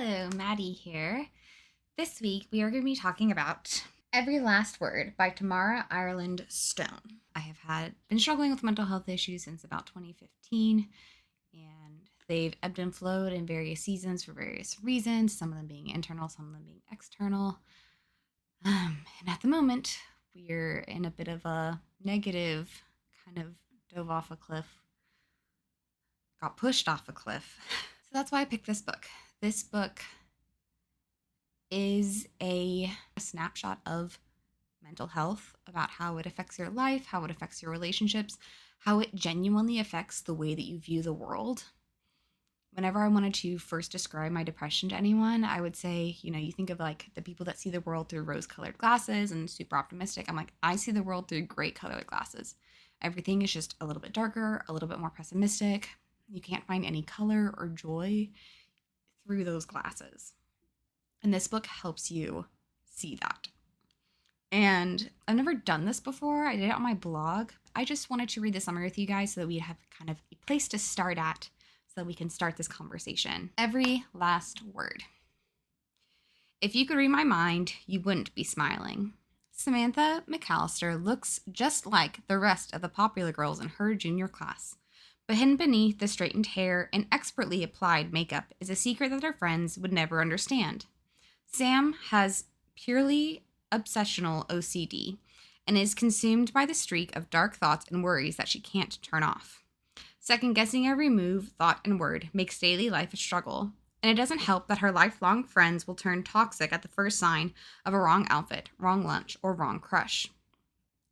Hello, Maddie here. This week we are going to be talking about Every Last Word by Tamara Ireland Stone. I have been struggling with mental health issues since about 2015, and they've ebbed and flowed in various seasons for various reasons, some of them being internal, some of them being external. And at the moment, we're in a bit of a negative, kind of dove off a cliff, got pushed off a cliff. So that's why I picked this book. This book is a snapshot of mental health, about how it affects your life, how it affects your relationships, how it genuinely affects the way that you view the world. Whenever I wanted to first describe my depression to anyone, I would say, you think of like the people that see the world through rose-colored glasses and super optimistic. I'm like, I see the world through gray colored glasses. Everything is just a little bit darker, a little bit more pessimistic. You can't find any color or joy through those glasses. And this book helps you see that. And I've never done this before. I did it on my blog. I just wanted to read the summary with you guys so that we'd have kind of a place to start at so that we can start this conversation. Every last word. If you could read my mind, you wouldn't be smiling. Samantha McAllister looks just like the rest of the popular girls in her junior class. But hidden beneath the straightened hair and expertly applied makeup is a secret that her friends would never understand. Sam has purely obsessional OCD and is consumed by the streak of dark thoughts and worries that she can't turn off. Second-guessing every move, thought, and word makes daily life a struggle, and it doesn't help that her lifelong friends will turn toxic at the first sign of a wrong outfit, wrong lunch, or wrong crush.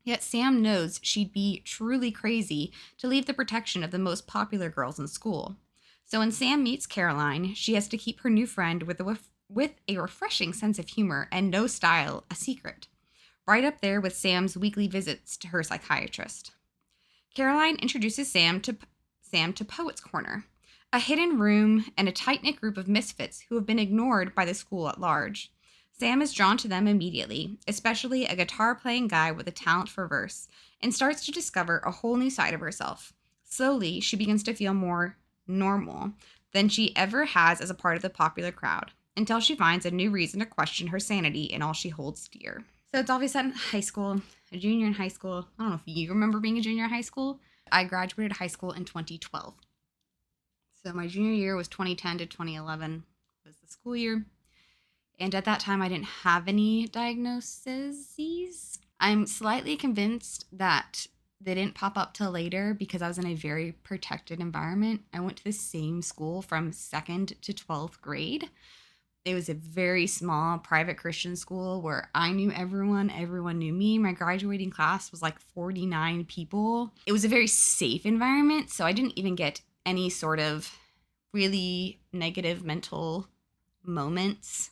Yet Sam knows she'd be truly crazy to leave the protection of the most popular girls in school. So when Sam meets Caroline, she has to keep her new friend with a refreshing sense of humor and no style a secret, right up there with Sam's weekly visits to her psychiatrist. Caroline introduces Sam to Poet's Corner, a hidden room and a tight-knit group of misfits who have been ignored by the school at large. Sam is drawn to them immediately, especially a guitar-playing guy with a talent for verse, and starts to discover a whole new side of herself. Slowly, she begins to feel more normal than she ever has as a part of the popular crowd, until she finds a new reason to question her sanity and all she holds dear. So it's obviously set in high school, a junior in high school. I don't know if you remember being a junior in high school. I graduated high school in 2012. So my junior year was 2010 to 2011 was the school year. And at that time, I didn't have any diagnoses. I'm slightly convinced that they didn't pop up till later because I was in a very protected environment. I went to the same school from 2nd to 12th grade. It was a very small private Christian school where I knew everyone knew me. My graduating class was like 49 people. It was a very safe environment, so I didn't even get any sort of really negative mental moments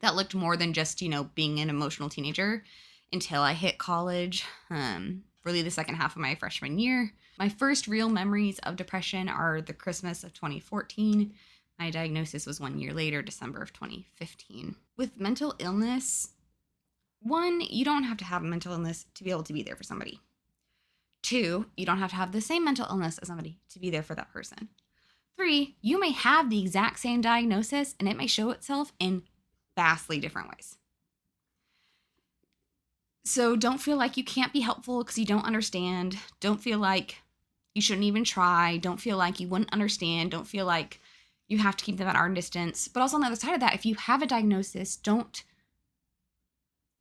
that looked more than just, being an emotional teenager until I hit college, really the second half of my freshman year. My first real memories of depression are the Christmas of 2014. My diagnosis was 1 year later, December of 2015. With mental illness, one, you don't have to have a mental illness to be able to be there for somebody. Two, you don't have to have the same mental illness as somebody to be there for that person. Three, you may have the exact same diagnosis and it may show itself in vastly different ways. So don't feel like you can't be helpful because you don't understand. Don't feel like you shouldn't even try. Don't feel like you wouldn't understand. Don't feel like you have to keep them at arm's distance. But also on the other side of that, if you have a diagnosis, don't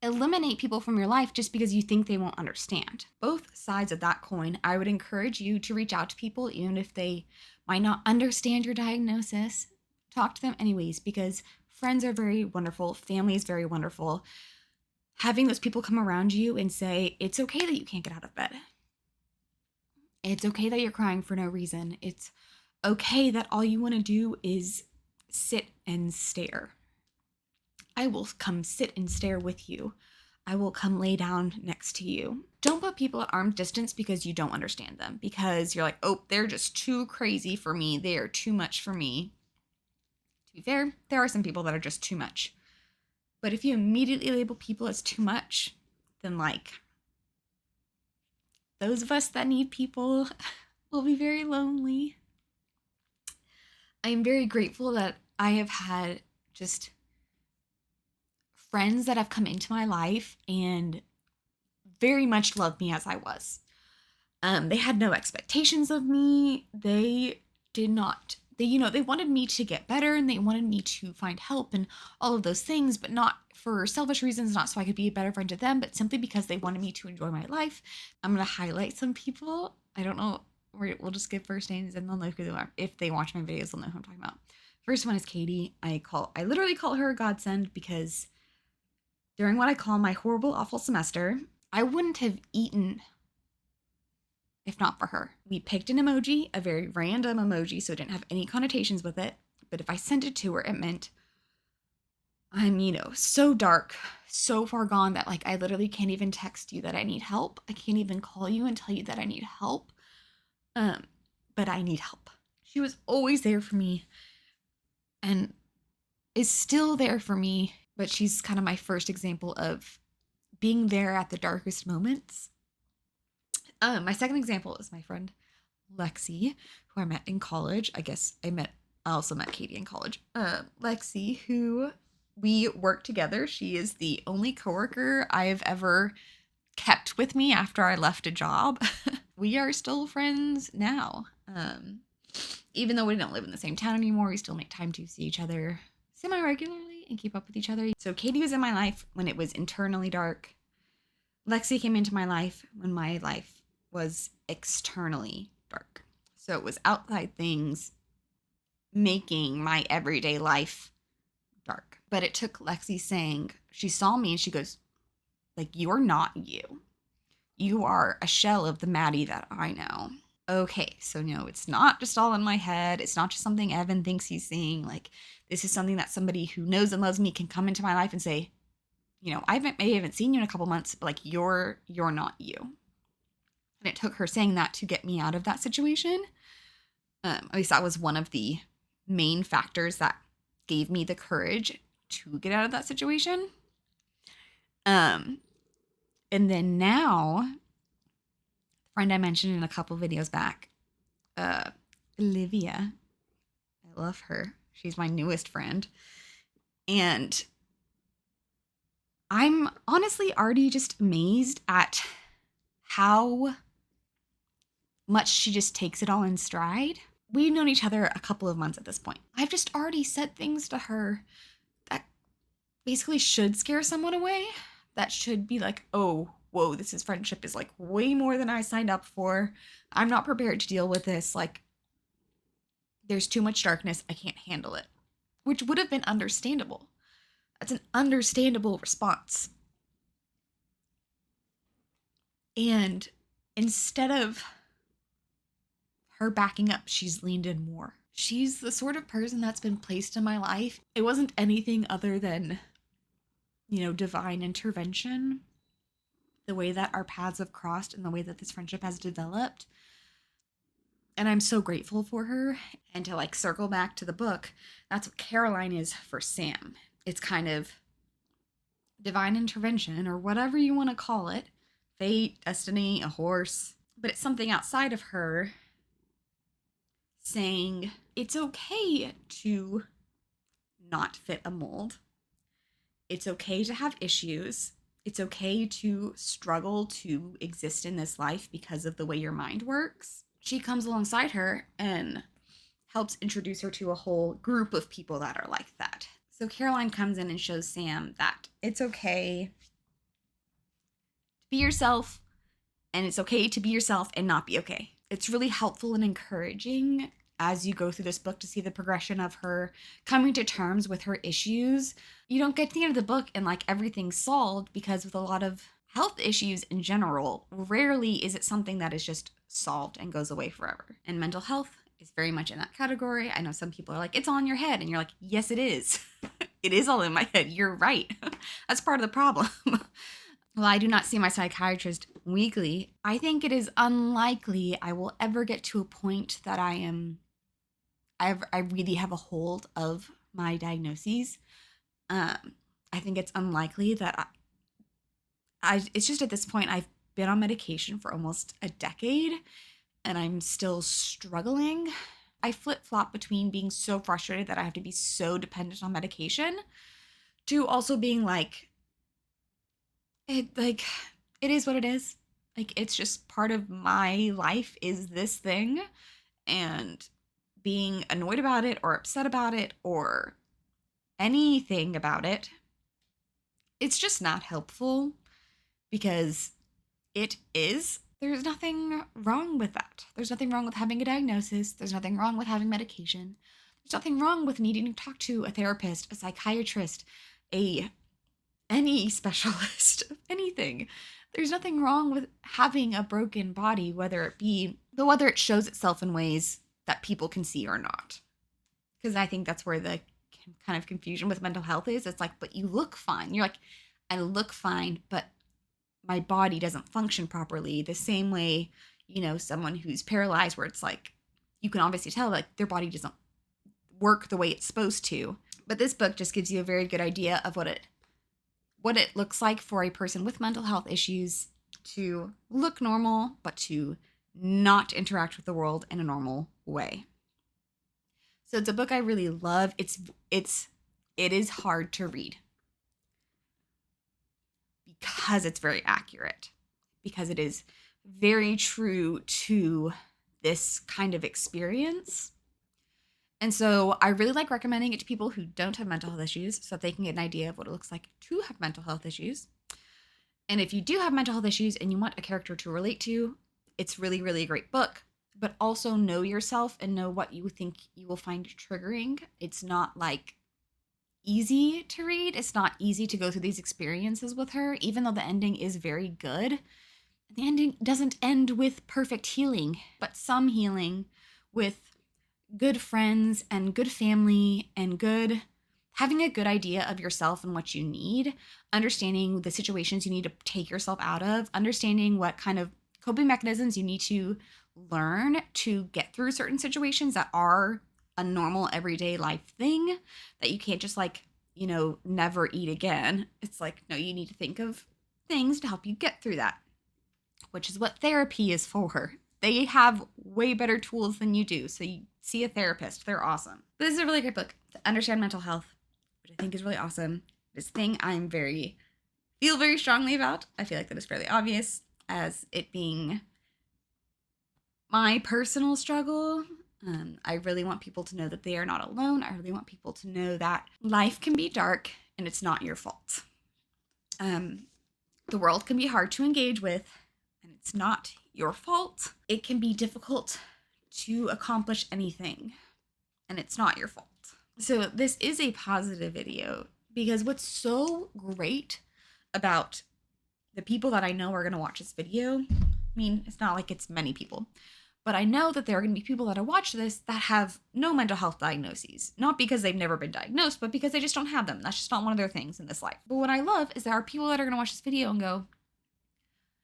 eliminate people from your life just because you think they won't understand. Both sides of that coin, I would encourage you to reach out to people, even if they might not understand your diagnosis. Talk to them anyways, because friends are very wonderful. Family is very wonderful. Having those people come around you and say, it's okay that you can't get out of bed. It's okay that you're crying for no reason. It's okay that all you want to do is sit and stare. I will come sit and stare with you. I will come lay down next to you. Don't put people at arm's distance because you don't understand them, because you're like, oh, they're just too crazy for me. They are too much for me. To be fair, there are some people that are just too much. But if you immediately label people as too much, then those of us that need people will be very lonely. I am very grateful that I have had just friends that have come into my life and very much loved me as I was. They had no expectations of me. They did not, they wanted me to get better and they wanted me to find help and all of those things, but not for selfish reasons, not so I could be a better friend to them, but simply because they wanted me to enjoy my life. I'm going to highlight some people. I don't know. We'll just give first names and they'll know who they are. If they watch my videos, they'll know who I'm talking about. First one is Katie. I literally call her a godsend because during what I call my horrible, awful semester, I wouldn't have eaten if not for her. We picked an emoji, a very random emoji, so it didn't have any connotations with it. But if I sent it to her, it meant I'm, so dark, so far gone that like I literally can't even text you that I need help. I can't even call you and tell you that I need help. But I need help. She was always there for me and is still there for me, but she's kind of my first example of being there at the darkest moments. My second example is my friend Lexi, who I met in college. I also met Katie in college. Lexi, who we work together. She is the only coworker I've ever kept with me after I left a job. We are still friends now. Even though we don't live in the same town anymore, we still make time to see each other semi-regularly and keep up with each other. So Katie was in my life when it was internally dark. Lexi came into my life when my life was externally dark. So it was outside things making my everyday life dark. But it took Lexi saying, she saw me and she goes, like, you are not you. You are a shell of the Maddie that I know. Okay, so no, it's not just all in my head. It's not just something Evan thinks he's seeing. Like, this is something that somebody who knows and loves me can come into my life and say, I maybe haven't seen you in a couple months, but like, you're not you. And it took her saying that to get me out of that situation. At least that was one of the main factors that gave me the courage to get out of that situation. And then now, the friend I mentioned in a couple videos back, Olivia, I love her. She's my newest friend. And I'm honestly already just amazed at how much she just takes it all in stride. We've known each other a couple of months at this point. I've just already said things to her that basically should scare someone away. That should be like, oh, whoa, friendship is like way more than I signed up for. I'm not prepared to deal with this. Like, there's too much darkness. I can't handle it. Which would have been understandable. That's an understandable response. And instead of her backing up, she's leaned in more. She's the sort of person that's been placed in my life. It wasn't anything other than, divine intervention. The way that our paths have crossed and the way that this friendship has developed. And I'm so grateful for her. And to like circle back to the book, that's what Caroline is for Sam. It's kind of divine intervention or whatever you want to call it. Fate, destiny, a horse. But it's something outside of her saying it's okay to not fit a mold. It's okay to have issues. It's okay to struggle to exist in this life because of the way your mind works. She comes alongside her and helps introduce her to a whole group of people that are like that. So Caroline comes in and shows Sam that it's okay to be yourself, and it's okay to be yourself and not be okay. It's really helpful and encouraging as you go through this book to see the progression of her coming to terms with her issues. You don't get to the end of the book and like everything's solved, because with a lot of health issues in general, rarely is it something that is just solved and goes away forever. And mental health is very much in that category. I know some people are like, it's all in your head. And you're like, yes, it is. It is all in my head. You're right. That's part of the problem. Well, I do not see my psychiatrist weekly. I think it is unlikely I will ever get to a point that I really have a hold of my diagnoses. I think it's unlikely that it's just at this point I've been on medication for almost a decade and I'm still struggling. I flip-flop between being so frustrated that I have to be so dependent on medication to also being like, like it is what it is. Like it's just part of my life is this thing, and being annoyed about it or upset about it or anything about it, it's just not helpful because it is. There's nothing wrong with that. There's nothing wrong with having a diagnosis. There's nothing wrong with having medication. There's nothing wrong with needing to talk to a therapist, a psychiatrist, a any specialist, anything. There's nothing wrong with having a broken body, whether it shows itself in ways that people can see or not. Because I think that's where the kind of confusion with mental health is. It's like, but you look fine. You're like, I look fine, but my body doesn't function properly. The same way, someone who's paralyzed, where it's like, you can obviously tell like their body doesn't work the way it's supposed to. But this book just gives you a very good idea of what it looks like for a person with mental health issues to look normal, but to not interact with the world in a normal way. So it's a book I really love. It is hard to read because it's very accurate, because it is very true to this kind of experience. And so I really like recommending it to people who don't have mental health issues so that they can get an idea of what it looks like to have mental health issues. And if you do have mental health issues and you want a character to relate to, it's really, really a great book. But also know yourself and know what you think you will find triggering. It's not like easy to read. It's not easy to go through these experiences with her, even though the ending is very good. The ending doesn't end with perfect healing, but some healing with good friends and good family and having a good idea of yourself and what you need, understanding the situations you need to take yourself out of, understanding what kind of coping mechanisms you need to learn to get through certain situations that are a normal everyday life thing that you can't just never eat again. It's like, no, you need to think of things to help you get through that, which is what therapy is for. They have way better tools than you do. So you see a therapist. They're awesome. But this is a really great book to understand mental health, which I think is really awesome. This thing feel very strongly about. I feel like that is fairly obvious as it being my personal struggle. I really want people to know that they are not alone. I really want people to know that life can be dark and it's not your fault. The world can be hard to engage with and it's not your fault. It can be difficult to accomplish anything and it's not your fault. So this is a positive video because what's so great about the people that I know are going to watch this video, I mean, it's not like it's many people, but I know that there are going to be people that watch this that have no mental health diagnoses, not because they've never been diagnosed, but because they just don't have them. That's just not one of their things in this life. But what I love is there are people that are going to watch this video and go,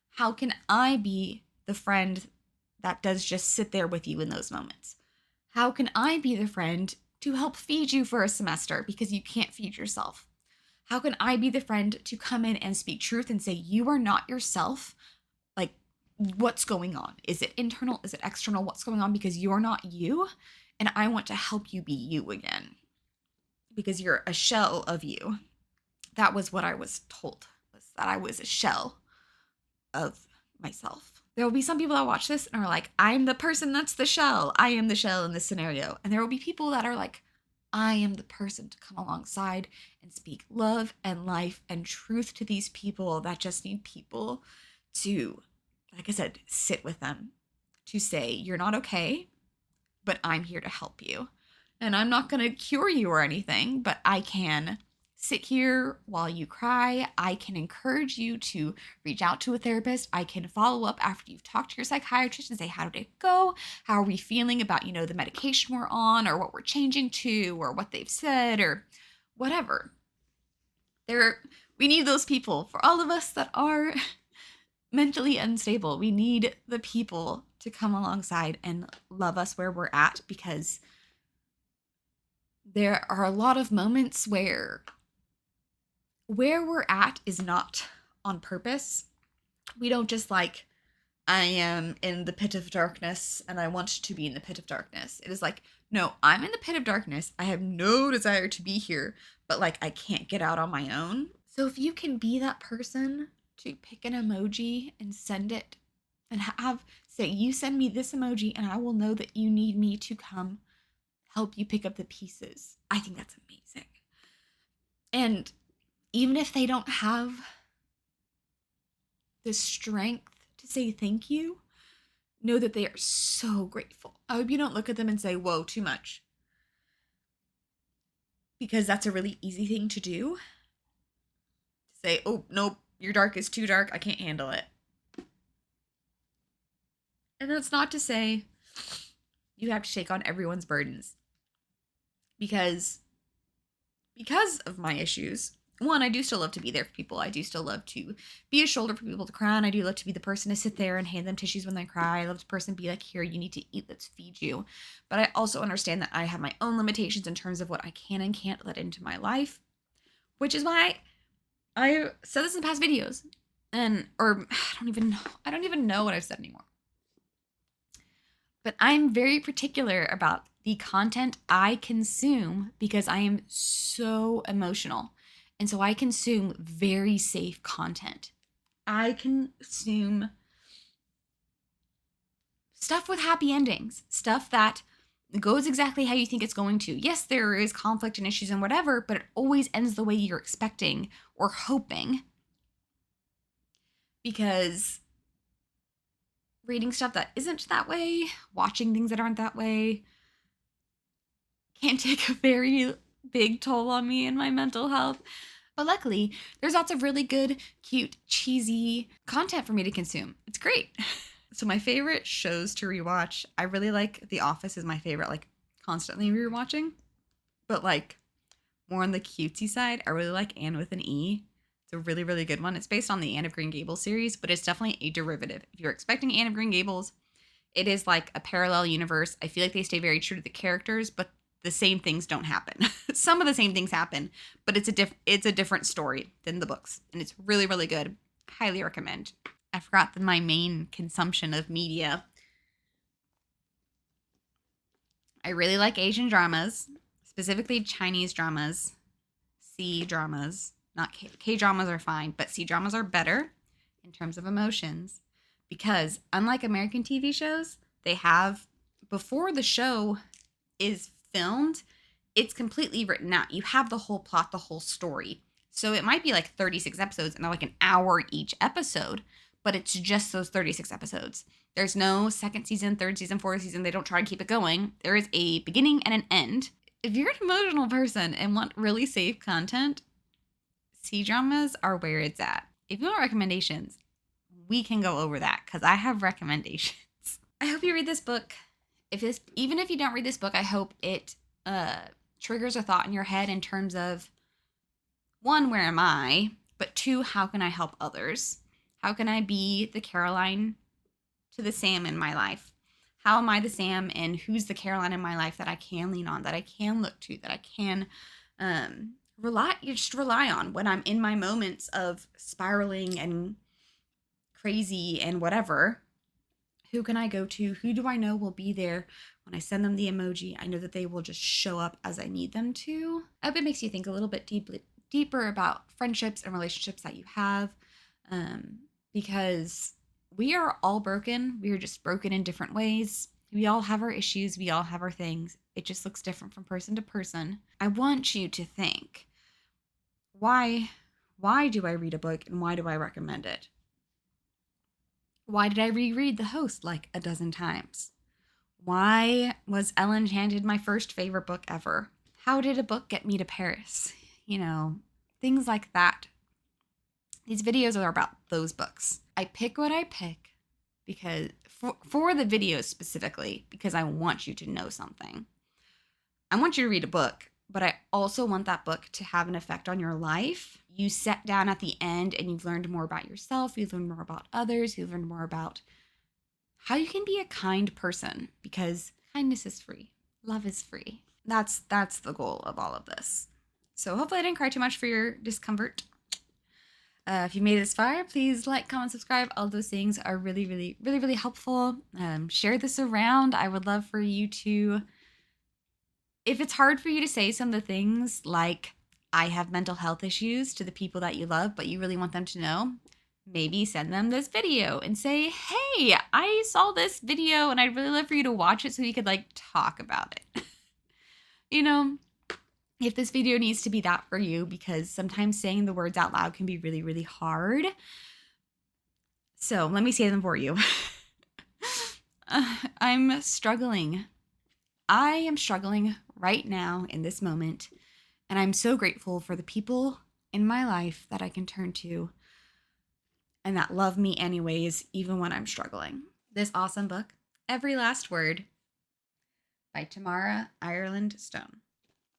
how can I be the friend that does just sit there with you in those moments? How can I be the friend to help feed you for a semester because you can't feed yourself? How can I be the friend to come in and speak truth and say, you are not yourself? Like, what's going on? Is it internal? Is it external? What's going on? Because you're not you. And I want to help you be you again because you're a shell of you. That was what I was told, was that I was a shell of myself. There will be some people that watch this and are like, I'm the person that's the shell. I am the shell in this scenario. And there will be people that are like, I am the person to come alongside and speak love and life and truth to these people that just need people to, like I said, sit with them, to say, you're not okay, but I'm here to help you. And I'm not going to cure you or anything, but I can sit here while you cry. I can encourage you to reach out to a therapist. I can follow up after you've talked to your psychiatrist and say, how did it go? How are we feeling about, the medication we're on or what we're changing to or what they've said or whatever. We need those people. For all of us that are mentally unstable, we need the people to come alongside and love us where we're at, because there are a lot of moments where we're at is not on purpose. We don't just I am in the pit of darkness and I want to be in the pit of darkness. It is like, no, I'm in the pit of darkness. I have no desire to be here, but like I can't get out on my own. So if you can be that person to pick an emoji and send it and say, you send me this emoji and I will know that you need me to come help you pick up the pieces. I think that's amazing. And even if they don't have the strength to say thank you, know that they are so grateful. I hope you don't look at them and say, whoa, too much. Because that's a really easy thing to do. To say, oh, nope, your dark is too dark. I can't handle it. And that's not to say you have to take on everyone's burdens. Because of my issues, one, I do still love to be there for people. I do still love to be a shoulder for people to cry on. I do love to be the person to sit there and hand them tissues when they cry. I love the person to be like, here, you need to eat, let's feed you. But I also understand that I have my own limitations in terms of what I can and can't let into my life, which is why I said this in past videos. Or I don't even know what I've said anymore. But I'm very particular about the content I consume because I am so emotional. And so I consume very safe content. I consume stuff with happy endings, stuff that goes exactly how you think it's going to. Yes, there is conflict and issues and whatever, but it always ends the way you're expecting or hoping. Because reading stuff that isn't that way, watching things that aren't that way, can take a very big toll on me and my mental health. But luckily, there's lots of really good, cute, cheesy content for me to consume. It's great. So my favorite shows to rewatch, I really like The Office is my favorite, like constantly rewatching. But like more on the cutesy side, I really like Anne with an E. It's a really, really good one. It's based on the Anne of Green Gables series, but it's definitely a derivative. If you're expecting Anne of Green Gables, it is like a parallel universe. I feel like they stay very true to the characters, but the same things don't happen. Some of the same things happen, but it's a different story than the books, and it's really, really good. Highly recommend. I forgot that my main consumption of media. I really like Asian dramas, specifically Chinese dramas, C dramas. Not K dramas are fine, but C dramas are better in terms of emotions because unlike American TV shows, they have before the show is filmed, it's completely written out. You have the whole plot, the whole story. So it might be like 36 episodes and they're like an hour each episode, but it's just those 36 episodes. There's no second season, third season, fourth season. They don't try to keep it going. There is a beginning and an end. If you're an emotional person and want really safe content, C dramas are where it's at. If you want recommendations, we can go over that because I have recommendations. I hope you read this book. Even if you don't read this book, I hope it triggers a thought in your head in terms of one, where am I? But two, how can I help others? How can I be the Caroline to the Sam in my life? How am I the Sam and who's the Caroline in my life that I can lean on, that I can look to, that I can rely on when I'm in my moments of spiraling and crazy and whatever? Who can I go to? Who do I know will be there when I send them the emoji? I know that they will just show up as I need them to. I hope it makes you think a little bit deeper about friendships and relationships that you have, because we are all broken. We are just broken in different ways. We all have our issues. We all have our things. It just looks different from person to person. I want you to think, why do I read a book and why do I recommend it? Why did I reread The Host like a dozen times? Why was Ellen Enchanted my first favorite book ever? How did a book get me to Paris? Things like that. These videos are about those books. I pick what I pick because for the videos specifically, because I want you to know something. I want you to read a book, but I also want that book to have an effect on your life. You sat down at the end and you've learned more about yourself, you've learned more about others, you've learned more about how you can be a kind person because kindness is free. Love is free. That's the goal of all of this. So hopefully I didn't cry too much for your discomfort. If you made it this far, please like, comment, subscribe. All those things are really, really, really, really helpful. Share this around. I would love for you to, if it's hard for you to say some of the things like, I have mental health issues to the people that you love, but you really want them to know, maybe send them this video and say, hey, I saw this video and I'd really love for you to watch it so we could like talk about it. You know, if this video needs to be that for you, because sometimes saying the words out loud can be really, really hard. So let me say them for you. I'm struggling. I am struggling right now in this moment. And I'm so grateful for the people in my life that I can turn to and that love me anyways, even when I'm struggling. This awesome book, Every Last Word by Tamara Ireland Stone.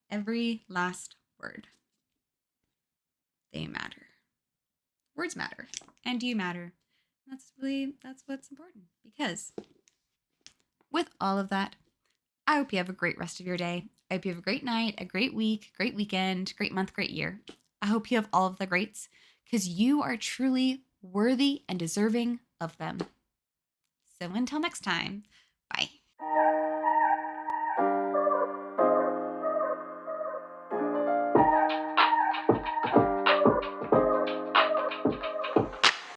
Every last word. They matter. Words matter. And you matter. That's what's important. Because with all of that, I hope you have a great rest of your day. I hope you have a great night, a great week, great weekend, great month, great year. I hope you have all of the greats because you are truly worthy and deserving of them. So until next time,